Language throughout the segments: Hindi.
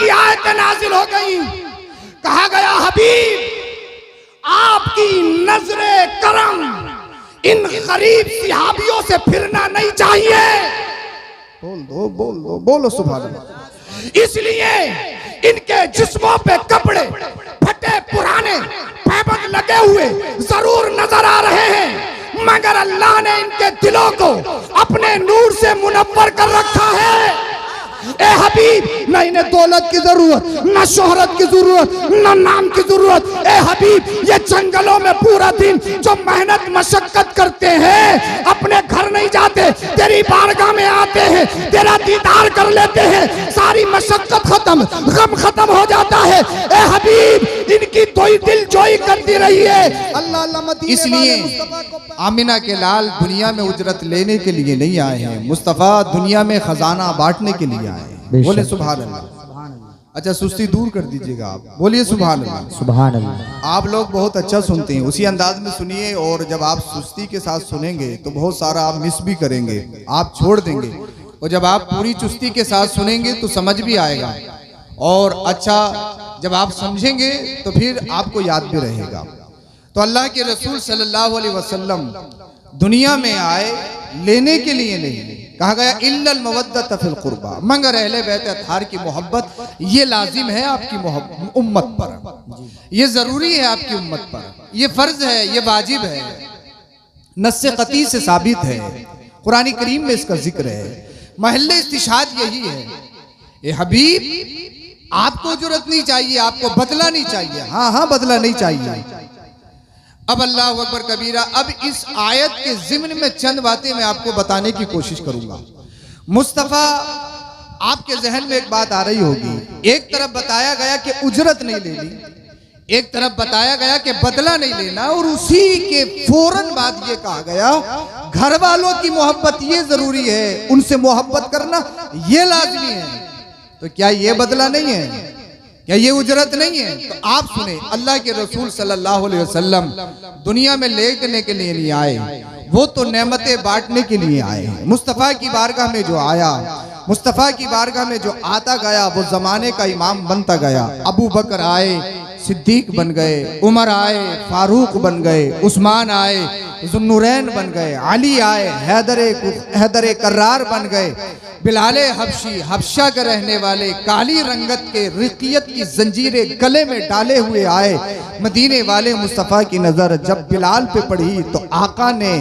की आयतें नाजिल हो गई। कहा गया हबीब आपकी नजरे करम इन गरीब सिहाबियों से फिरना नहीं चाहिए। बोलो सुभान अल्लाह। इसलिए इनके जिस्मों पे कपड़े फटे पुराने पैबंद लगे हुए जरूर नजर आ रहे हैं, मगर अल्लाह ने इनके दिलों को अपने नूर से मुनव्वर कर रखा है। ए हबीब, न इन्हें दौलत की जरूरत, न शोहरत की जरूरत, न नाम की जरूरत। ए हबीब, ये जंगलों में पूरा दिन जो मेहनत मशक्कत करते हैं, अपने घर नहीं जाते, तेरी बारगाह में आते हैं, तेरा दीदार कर लेते हैं, सारी मशक्कत खत्म, गम खत्म हो जाता है। ए हबीब, इनकी कोई दिल जोई करती रही है। अल्लाह। इसलिए आमिना के लाल दुनिया में उजरत लेने के लिए नहीं आए हैं, मुस्तफ़ा दुनिया में खजाना बांटने के लिए आए हैं। बोले सुभान अल्लाह। अच्छा, सुस्ती दूर कर दीजिएगा आप, बोलिए सुभान अल्लाह। सुभान अल्लाह। आप लोग बहुत अच्छा सुनते हैं, उसी अंदाज में सुनिए। और जब आप सुस्ती के साथ सुनेंगे तो बहुत सारा आप मिस भी करेंगे, आप छोड़ देंगे। और जब आप पूरी चुस्ती के साथ सुनेंगे तो समझ भी आएगा, और अच्छा जब आप समझेंगे तो फिर आपको याद भी रहेगा। तो अल्लाह के रसूल सल्लल्लाहु अलैहि वसल्लम दुनिया में आए लेने के लिए नहीं, कहा गया इल्लल मवद्दत फिल कुर्बा, मगर अहले बैत अतहार की मोहब्बत ये लाजिम है आपकी उम्मत पर, ये जरूरी है आपकी उम्मत पर, ये फर्ज है, ये वाजिब है, नस्से कती से साबित है, कुरान करीम में इसका जिक्र है। महल्ले इस्तिशाद यही है। ए हबीब, आपको जरूरत नहीं चाहिए, आपको बदला नहीं चाहिए। हाँ, बदला नहीं चाहिए। अब अल्लाह अकबर कबीरा, अब इस आयत के ज़िम्न में चंद बातें मैं आपको बताने की कोशिश करूंगा। मुस्तफ़ा, आपके जहन में एक बात आ रही होगी, एक तरफ बताया गया कि उजरत नहीं लेनी, एक तरफ बताया गया कि बदला नहीं लेना, और उसी के फौरन बाद ये कहा गया घर वालों की मोहब्बत ये जरूरी है, उनसे मोहब्बत करना ये लाजमी है। तो क्या ये बदला नहीं है? क्या ये उजरत नहीं है? तो आप सुने, अल्लाह के रसूल सल्लल्लाहु अलैहि वसल्लम दुनिया में लेने के लिए नहीं आए, वो तो नेमतें बांटने के लिए आए हैं। मुस्तफ़ा की बारगाह में जो आया, मुस्तफ़ा की बारगाह में जो आता गया, वो जमाने का इमाम बनता गया। अबू बकर आए, सिद्दीक बन गए, उमर आए, फारूक बन गए, उस्मान आए, ज़ुन्नुरैन बन गए, अली आए, हैदर कर्रार बन गए, बिलाले हबशी, हबशा के रहने वाले, काली रंगत के रिकियत की जंजीरें गले में डाले हुए आए। मदीने वाले मुस्तफ़ा की नज़र जब बिलाल पे पड़ी तो आका ने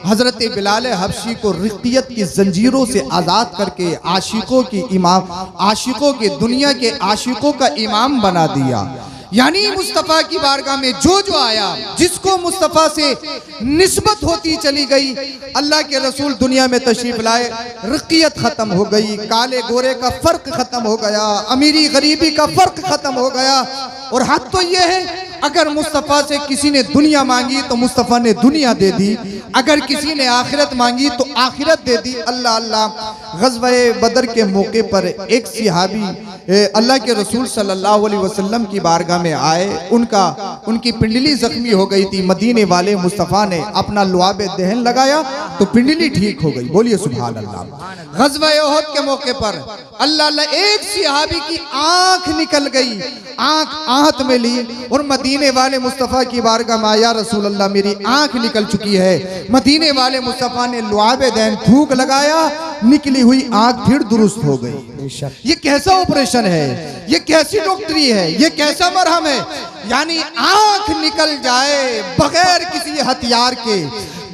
हजरत बिलाल हबशी को रिकियत की जंजीरों से आज़ाद करके आशिकों की इमाम, आशिकों के दुनिया के आशिकों का इमाम बना दिया। यानी मुस्तफ़ा की बारगाह में जो जो आया, जिसको मुस्तफ़ा से निस्बत होती चली गई, अल्लाह के रसूल दुनिया में तशरीफ लाए, रिकियत खत्म हो गई, काले गोरे का फर्क खत्म हो गया, अमीरी गरीबी का फर्क खत्म हो गया। और हद तो ये है, अगर मुस्तफ़ा से किसी ने दुनिया मांगी तो मुस्तफ़ा ने दुनिया दे दी, अगर किसी ने आखिरत मांगी तो आखिरत दे दी। अल्लाह अल्लाह। ग़ज़वा बदर के मौके पर एक सहाबी अल्लाह के रसूल सल्लल्लाहु अलैहि वसल्लम की बारगाह में आए, उनकी पिंडली जख्मी हो गई थी। मदीने वाले मुस्तफ़ा ने अपना लुआबे दहन लगाया तो पिंडली ठीक हो गई। बोलिए सुभान अल्लाह। ग़ज़वा उहद के मौके पर अल्लाह अल्लाह, एक सहाबी की आंख निकल गई, आंख आहत में ली और मदीने वाले मुस्तफ़ा की बारगाह में आया, रसूल अल्लाह मेरी आंख निकल चुकी है। मदीने वाले मुस्तफ़ा ने लुआबे दहन थूक लगाया, निकली हुई आंख फिर दुरुस्त हो गई। ये कैसा ऑपरेशन है? ये कैसी डॉक्टरी है? ये कैसा मरहम है? यानी आंख निकल जाए बगैर किसी हथियार के,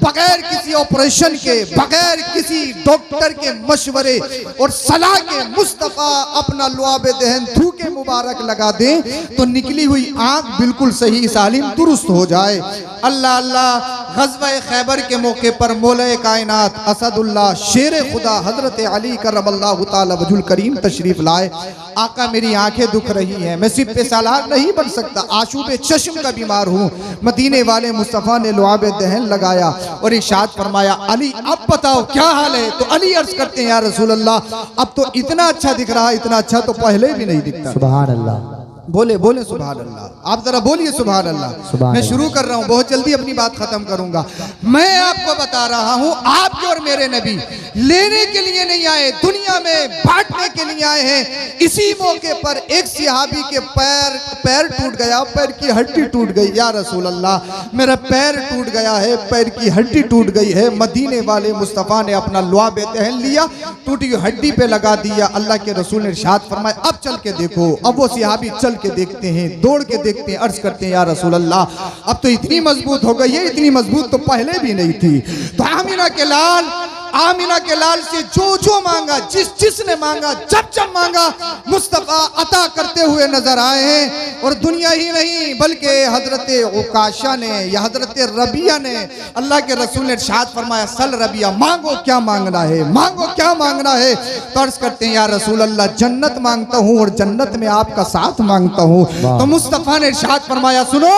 बगैर किसी ऑपरेशन के, बगैर किसी डॉक्टर के मशवरे और सलाह के, मुस्तफ़ा अपना लुआबे दहन थूके मुबारक लगा दे तो निकली हुई आंख बिल्कुल सही सालिम दुरुस्त हो जाए। अल्लाह अल्लाह। ग़ज़वा खैबर के मौके पर मौला कायनात असदुल्लाह शेर खुदा हजरत अली करमल्लाहु तआला वजहुल करीम तशरीफ लाए। आका मेरी आंखें दुख रही हैं, मैं सिर्फ पे सालार नहीं बन सकता, आशूबे चश्म का बीमार हूँ। मदीने वाले मुस्तफ़ा ने लुआबे दहन लगाया और इरशाद फरमाया, अली अब बताओ क्या हाल है? तो अली अर्ज करते हैं, या रसूल अल्लाह अब तो इतना अच्छा दिख रहा है, इतना अच्छा तो पहले भी नहीं दिखता। सुभान अल्लाह। बोले बोले सुभान अल्लाह। आप जरा बोलिए सुभान अल्लाह। मैं शुरू कर रहा हूं, बहुत जल्दी अपनी बात खत्म करूंगा। मैं आपको बता रहा हूं, आपके और मेरे नबी लेने के लिए नहीं आए, दुनिया में बांटने के लिए आए हैं। इसी मौके पर एक सहाबी के पैर टूट गया, पैर की हड्डी टूट गई। या रसूल अल्लाह, मेरा पैर टूट गया है, पैर की हड्डी टूट गई है। मदीने वाले मुस्तफ़ा ने अपना लुआब तहन लिया, टूटी हुई हड्डी पे लगा दिया। अल्लाह के रसूल ने इरशाद फरमाया, अब चल के देखो। अब वो सहाबी चल के देखते हैं, दौड़ के देखते हैं, अर्ज करते हैं, या रसूल अल्लाह, अब तो इतनी मजबूत हो गई है, इतनी मजबूत तो पहले भी नहीं थी। तो आमिना के लाल से जो मांगा, जिसने मांगा, जब मांगा, मुस्तफ़ा अता करते हुए नजर आए हैं। और दुनिया ही नहीं बल्कि हजरत उकाशा ने या हजरत रबिया ने, अल्लाह के रसूल ने इरशाद फरमाया, सल रबिया, मांगो क्या मांगना है, मांगो क्या मांगना है। तो अर्ज करते हैं, या रसूल अल्लाह, जन्नत मांगता हूँ और जन्नत में आपका साथ मांगता हूँ। तो मुस्तफ़ा ने इरशाद फरमाया, सुनो,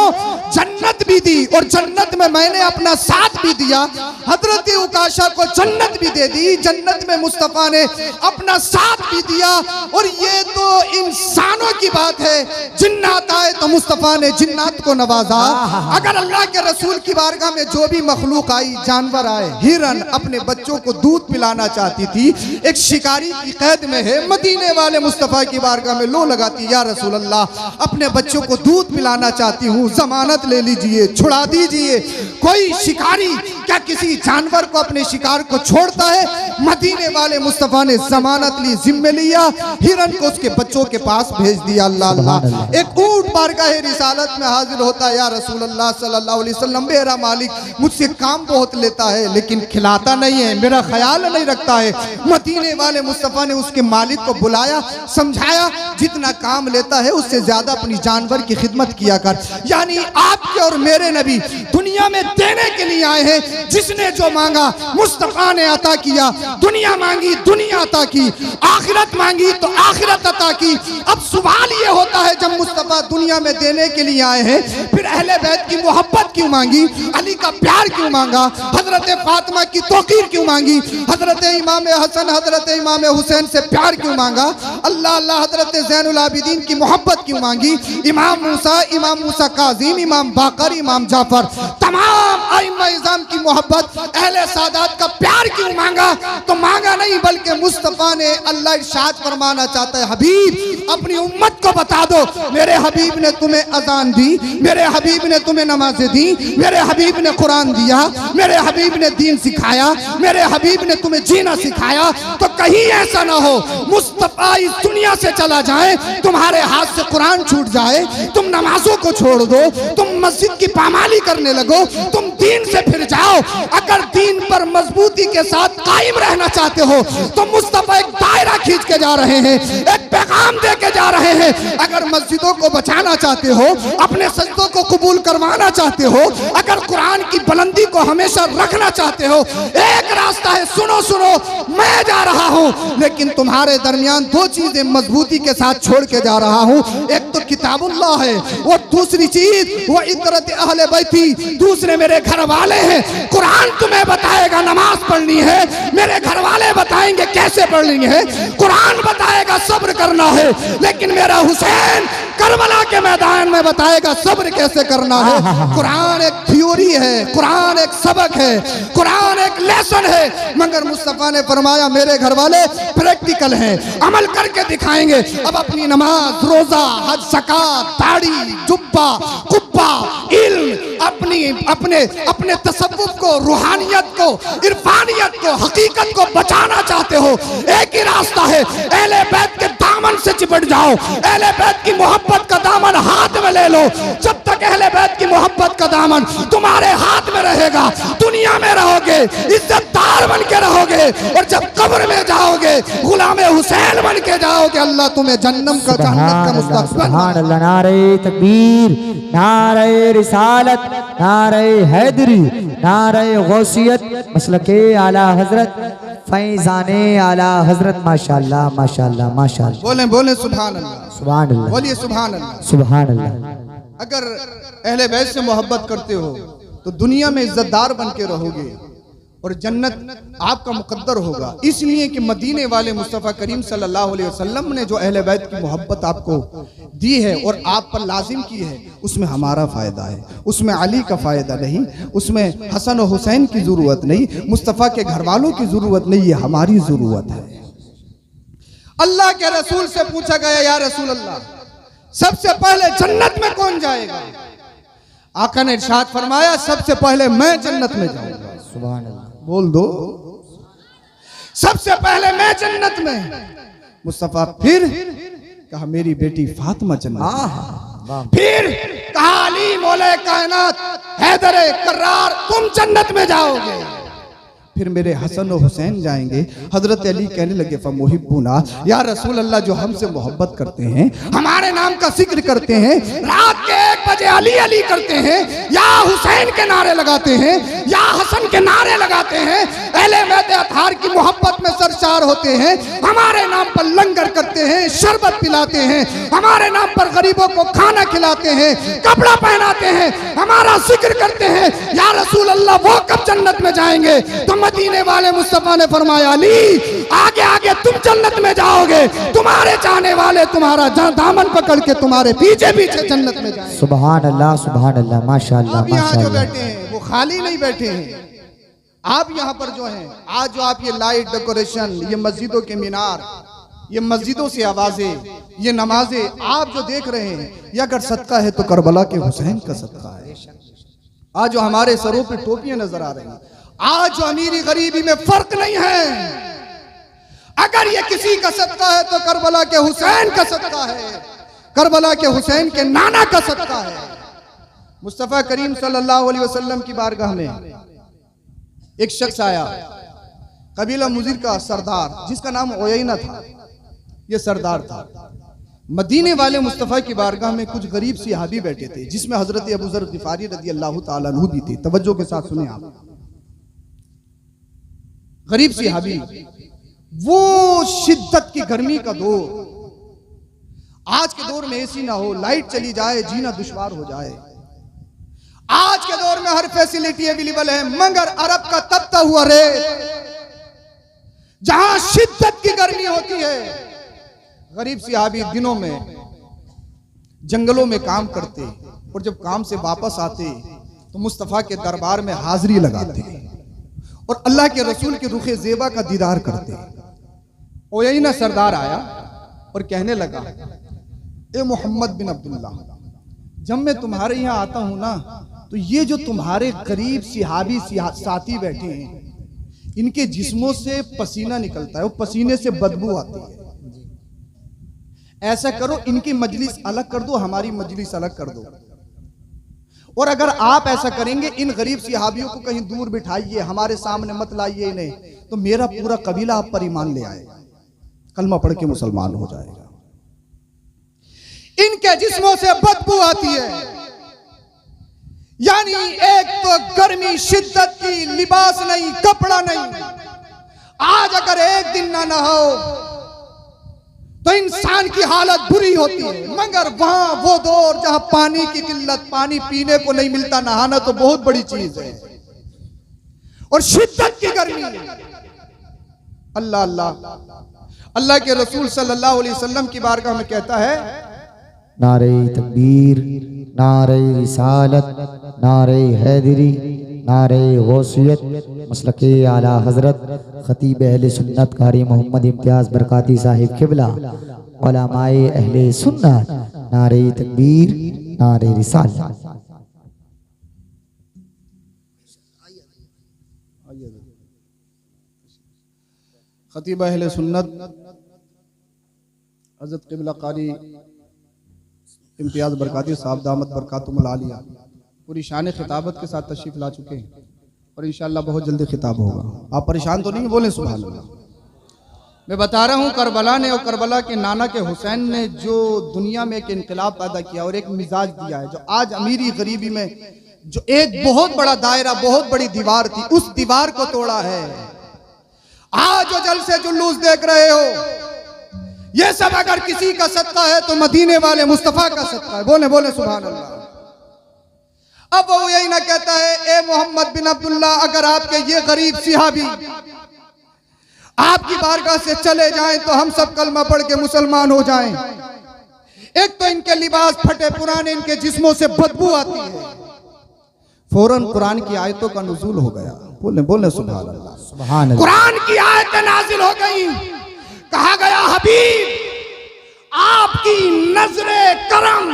जन्नत भी दी और जन्नत में मैंने अपना साथ भी दिया। हजरत उकाशा को जन्नत भी दे दी, जन्नत में मुस्तफ़ा ने अपना साथ भी दिया। और ये तो इंसानों की बात है, जिन्नात आए तो मुस्तफ़ा ने जिन्नात को नवाजा। अगर अल्लाह के रसूल की बारगाह में जो भी मखलूक आई, जानवर आए, हिरन अपने बच्चों को दूध पिलाना चाहती थी, एक शिकारी की कैद में है, मदीने वाले मुस्तफ़ा की बारगाह में लो लगाती, या रसूल अल्लाह, अपने बच्चों को दूध पिलाना चाहती हूँ, जमानत ले लीजिए, छुड़ा दीजिए। कोई शिकारी क्या किसी जानवर को अपने शिकार को छोड़ता है? मदीने वाले मुस्तफ़ा ने जमानत ली, जिम्मे लिया, हिरन को उसके बच्चों के पास भेज दिया। अल्लाह अल्लाह। एक ऊंट बारगाह रिसालत में हाजिर होता है, या रसूल अल्लाह सल्लल्लाहु अलैहि वसल्लम, मेरा मालिक मुझसे काम बहुत लेता है लेकिन खिलाता नहीं है, मेरा ख्याल नहीं रखता है। मदीने वाले मुस्तफ़ा ने उसके मालिक को बुलाया, समझाया, जितना काम लेता है उससे ज्यादा अपनी जानवर की खिदमत किया कर। यानी आपके और मेरे नबी दुनिया में देने के लिए आए हैं। जिसने जो मांगा मुस्तफ़ा ने अता किया। दुनिया मांगी, दुनिया अता की। आखिरत मांगी तो आखिरत अता की। अब सवाल ये होता है, जब मुस्तफ़ा दुनिया में देने के लिए आए हैं, फिर अहले बैत की मोहब्बत क्यों मांगी, अली का प्यार क्यों मांगा, हजरत फातिमा की तौकीर क्यों मांगी, हजरत इमाम हसन, हजरत इमाम हुसैन से प्यार क्यों मांगा, अल्लाह अल्लाह, हजरत ज़ैनुल आबिदीन की मोहब्बत क्यों मांगी, इमाम मूसा काज़िम, इमाम बाकर, इमाम जाफर, तमाम आइम्मा-ए-इज़ाम की मोहब्बत, अहले सादात का प्यार क्यों मांगा? तो मांगा नहीं, बल्कि मुस्तफ़ा ने, अल्लाह इरशाद फरमाना चाहता है, हबीब अपनी उम्मत को बता दो, मेरे हबीब ने तुम्हें अजान दी, मेरे हबीब ने तुम्हें नमाजें दी, मेरे हबीब ने कुरान दिया, मेरे हबीब ने दीन सिखाया, मेरे हबीब ने तुम्हें जीना सिखाया। तो कहीं ऐसा ना हो मुस्तफ़ा इस दुनिया से चला जाए, तुम्हारे हाथ से कुरान छूट जाए, तुम नमाजों को छोड़ दो, तुम मस्जिद की पामाली करने लगो, तुम दीन से फिर जाओ। अगर दीन पर मजबूती के साथ कायम रहना चाहते हो तो मुस्तफ़ा एक दायरा खींच के जा रहे हैं, एक पैगाम दे के जा रहे हैं। अगर मस्जिदों को बचाना चाहते हो, अपने सजदों को कबूल करवाना चाहते हो, अगर कुरान की बुलंदी को हमेशा रखना चाहते हो, एक रास्ता है, सुनो सुनो, मैं जा रहा हूं, लेकिन तुम्हारे दरमियान दो चीजें मजबूती के साथ छोड़ के जा रहा हूं। एक तो किताबुल्लाह है, और दूसरी चीज वो इतरत अहले बैती, दूसरे मेरे घर वाले हैं। कुरान तुम्हें बताएगा नमाज पढ़नी है, मेरे घर वाले बताएंगे कैसे पढ़नी है, कुरान बताएगा सब्र करना है, लेकिन मेरा हुसैन करबला के मैदान में बताएगा सब्र कैसे करना है। कुरान एक थ्योरी है, कुरान एक सबक है, कुरान एक लेसन है, मगर मुस्तफ़ा ने फरमाया मेरे घर वाले प्रैक्टिकल हैं, अमल करके दिखाएंगे। अब अपनी नमाज, रोजा, हज, ज़कात, दाढ़ी, जुब्बा, कुब्बा, इल्म, अपने तसव्वुफ को, रूहानियत को, इरफानियत को, हकीकत को बचाना चाहते हो, एक ही रास्ता है, अहले बैत के दामन से चिपट जाओ, अहले बैत की मोहब्बत का दामन हाथ में ले लो। जब तक अहले बैत की मोहब्बत का दामन तुम्हारे हाथ में रहेगा, दुनिया में रहोगे, इज्जतदार बन के रहोगे, और जब कब्र में जाओगे गुलामे हुसैन बन के जाओगे, अल्लाह तुम्हें जन्नत का मुस्तक़बिल। सुभान अल्लाह। नारे तकबीर, नारे रिसालत, नारे हैदरी, नारे गौसियत, मसलके आला हजरत, फैजाने आला हजरत, माशाअल्लाह माशाअल्लाह माशाअल्लाह। बोले बोले सुभान अल्लाह, सुभान अल्लाह, बोलिए सुभान अल्लाह, सुभान अल्लाह। अगर अहले बैत से मोहब्बत करते हो तो दुनिया में इज्जतदार बन के रहोगे, और जन्नत आपका मुकद्दर होगा। इसलिए कि मदीने वाले मुस्तफ़ा करीम सल्लल्लाहु अलैहि वसल्लम ने जो अहले बैत की मोहब्बत आपको दी है और आप पर लाजिम की है, उसमें हमारा फ़ायदा है, उसमें अली का फ़ायदा नहीं, उसमें हसन और हुसैन की ज़रूरत नहीं, मुस्तफ़ा के घर वालों की ज़रूरत नहीं, ये हमारी ज़रूरत है। अल्लाह के रसूल से पूछा गया, या रसूल अल्लाह, सबसे पहले जन्नत में कौन जाएगा? आका ने इरशाद फरमाया, सबसे पहले मैं जन्नत में जाऊंगा। सुभान अल्लाह। बोल दो, सबसे पहले मैं जन्नत में। मुस्तफा फिर कहा मेरी बेटी फातिमा जन्नत, फिर कहा अली मौला कायनात हैदर कर्रार तुम जन्नत में जाओगे, फिर मेरे हसन और हुसैन जाएंगे। हजरत अली कहने लगे फमुहिब्बुना, या रसूल अल्लाह, जो हमसे मोहब्बत करते हैं, हमारे नाम का जिक्र करते हैं, रात के 1 बजे अली अली करते हैं, या हुसैन के नारे लगाते हैं, या हसन के नारे लगाते हैं, अहले बैत अतहार की मोहब्बत में सरशार होते हैं, हमारे नाम पर लंगर करते हैं, शरबत पिलाते हैं, हमारे नाम पर गरीबों को खाना खिलाते हैं, कपड़ा पहनाते हैं, हमारा जिक्र करते हैं, या रसूल अल्लाह वो कब जन्नत में जाएंगे? तो मदीने वाले मुस्तफा ने फरमाया, अली आगे आगे तुम जन्नत में जाओगे, तुम्हारे चाहने वाले तुम्हारा दामन पकड़ के तुम्हारे पीछे पीछे जन्नत में जाएंगे। सुभान अल्लाह, सुभान अल्लाह, माशाअल्लाह, आप यहाँ जो माशाअल्लाह। बैठे हैं वो खाली नहीं बैठे हैं। आप यहाँ पर जो हैं, आज जो आप ये लाइट डेकोरेशन, ये मस्जिदों के मीनार, ये मस्जिदों से आवाजें, ये नमाजें आप जो देख रहे हैं, ये अगर सदका है तो करबला के हुसैन का सदका है। आज जो हमारे सरों पे टोपियां नजर आ रही हैं, आज जो अमीरी गरीबी में फर्क नहीं है, अगर ये किसी का सदका है तो करबला के हुसैन का सदका है, करबला के हुसैन के नाना का सदका है। मुस्तफा करीम सल्लल्लाहु अलैहि वसल्लम की बारगाह में एक शख्स आया, कबीला मुजीर का सरदार, जिसका नाम ओयैना था। ये सरदार था। मदीने वाले मुस्तफा की बारगाह में कुछ गरीब सहाबी बैठे थे, जिसमें हजरत अबू ज़र गिफारी रज़ी अल्लाह तआला अन्हु भी थे। तवज्जो के साथ सुने आप। गरीब सहाबी, वो शिद्दत की गर्मी का दौर, आज के दौर में एसी ना हो, लाइट चली जाए, जीना दुश्वार हो जाए। आज के दौर में हर फैसिलिटी अवेलेबल है, मगर अरब का तपता हुआ रेत, जहां शिद्दत की गर्मी होती है, गरीब सहाबी दिनों में जंगलों में काम करते और जब काम से वापस आते तो मुस्तफा के दरबार में हाजिरी लगाते और अल्लाह के रसूल के रुखे ज़ेबा का दीदार करते। ओयैना सरदार आया और कहने लगा, ए मोहम्मद बिन अब्दुल्ला, जब मैं तुम्हारे यहाँ आता हूं ना, तो ये जो तुम्हारे करीब सहाबी साथी बैठे हैं, इनके जिस्मों से पसीना निकलता है, वो पसीने से बदबू आती है। ऐसा करो, इनकी मजलिस अलग कर दो, हमारी मजलिस अलग कर दो, और अगर आप ऐसा करेंगे, इन गरीब सहाबियों को कहीं दूर बिठाइए, हमारे सामने मत लाइए इन्हें, तो मेरा पूरा कबीला आप पर ईमान ले आएगा, कलमा पढ़ के मुसलमान हो जाएगा। इनके जिस्मों से बदबू आती है, यानी एक तो गर्मी शिद्दत की, लिबास नहीं, कपड़ा नहीं। आज अगर एक दिन ना नहाओ तो इंसान की हालत बुरी होती है, मगर वहां वो दौर जहां पानी की किल्लत, पानी पीने को नहीं मिलता, नहाना तो बहुत बड़ी चीज है, और शिद्दत की गर्मी। अल्लाह अल्लाह अल्लाह के रसूल सल्लल्लाहु अलैहि वसल्लम की बारगाह में कहता है, नारे तकबीर, नारे रिसालत, नारे हैदरी, नारे गौसियत, मसलके आला हजरत खतीब अहले सुन्नत कारी मोहम्मद इम्तियाज बरकाती साहिब किबला, उलमाए अहले सुन्नत, नारे तकबीर, नारे रिसालत। खतीब अहले सुन्नत हजरत किबला कारी इम्तियाज बरकाती साहब दामत बरकातुहुल आलिया पूरी शान खिताबत के साथ तशरीफ ला चुके हैं, और इंशाअल्लाह बहुत जल्दी खिताब होगा। आप परेशान तो नहीं, बोले सुभान अल्लाह। मैं बता रहा हूँ, करबला ने और करबला के नाना के हुसैन ने जो दुनिया में एक इनकलाब पैदा किया और एक मिजाज दिया है, जो आज अमीरी गरीबी में जो एक बहुत बड़ा दायरा, बहुत बड़ी दीवार थी, उस दीवार को तोड़ा है। आज जो जलसे जुलूस देख रहे हो, ये सब अगर किसी का सदका है तो मदीने वाले मुस्तफा का सदका है। बोले बोले सुभान अल्लाह। अब वो यही ना कहता है, ए मोहम्मद बिन अब्दुल्ला, अगर आपके ये गरीब सिहाबी आपकी बारगाह से चले जाएं तो हम सब कलमा पढ़ के मुसलमान हो जाएं। एक तो इनके लिबास फटे पुराने, इनके जिस्मों से बदबू आती है। फौरन कुरान की आयतों का नुज़ूल हो गया। बोले बोले सुभान अल्लाह, सुभान अल्लाह। कुरान की आयतें नाजिल हो गई। कहा गया, हबीब आपकी नजरे करम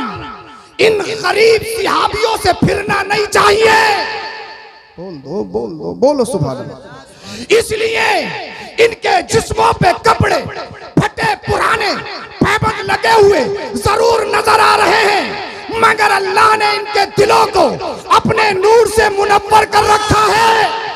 इन गरीब सिहाबियों से फिरना नहीं चाहिए। बोल दो बोलो सुभान अल्लाह। इसलिए इनके जिस्मों पे कपड़े फटे पुराने पैबंद लगे हुए जरूर नजर आ रहे हैं, मगर अल्लाह ने इनके दिलों को अपने नूर से मुनव्वर कर रखा है।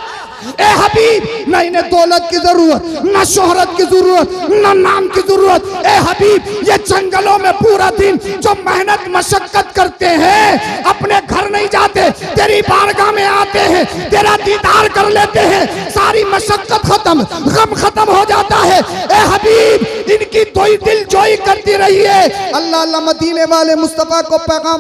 ए हबीब, न इन्हें दौलत की जरूरत, न शोहरत की जरूरत, न नाम की जरूरत। ए हबीब, ये जंगलों में पूरा दिन जो मेहनत मशक्कत करते हैं, अपने घर नहीं जाते, तेरी बारगाह में आते हैं, तेरा दीदार कर लेते हैं, सारी मशक्कत खत्म, गम खत्म हो जाता है। ए हबीब, इनकी दिल जोई करती रही है। अल्लाह अल्लाह मदीने वाले मुस्तफा को पैगाम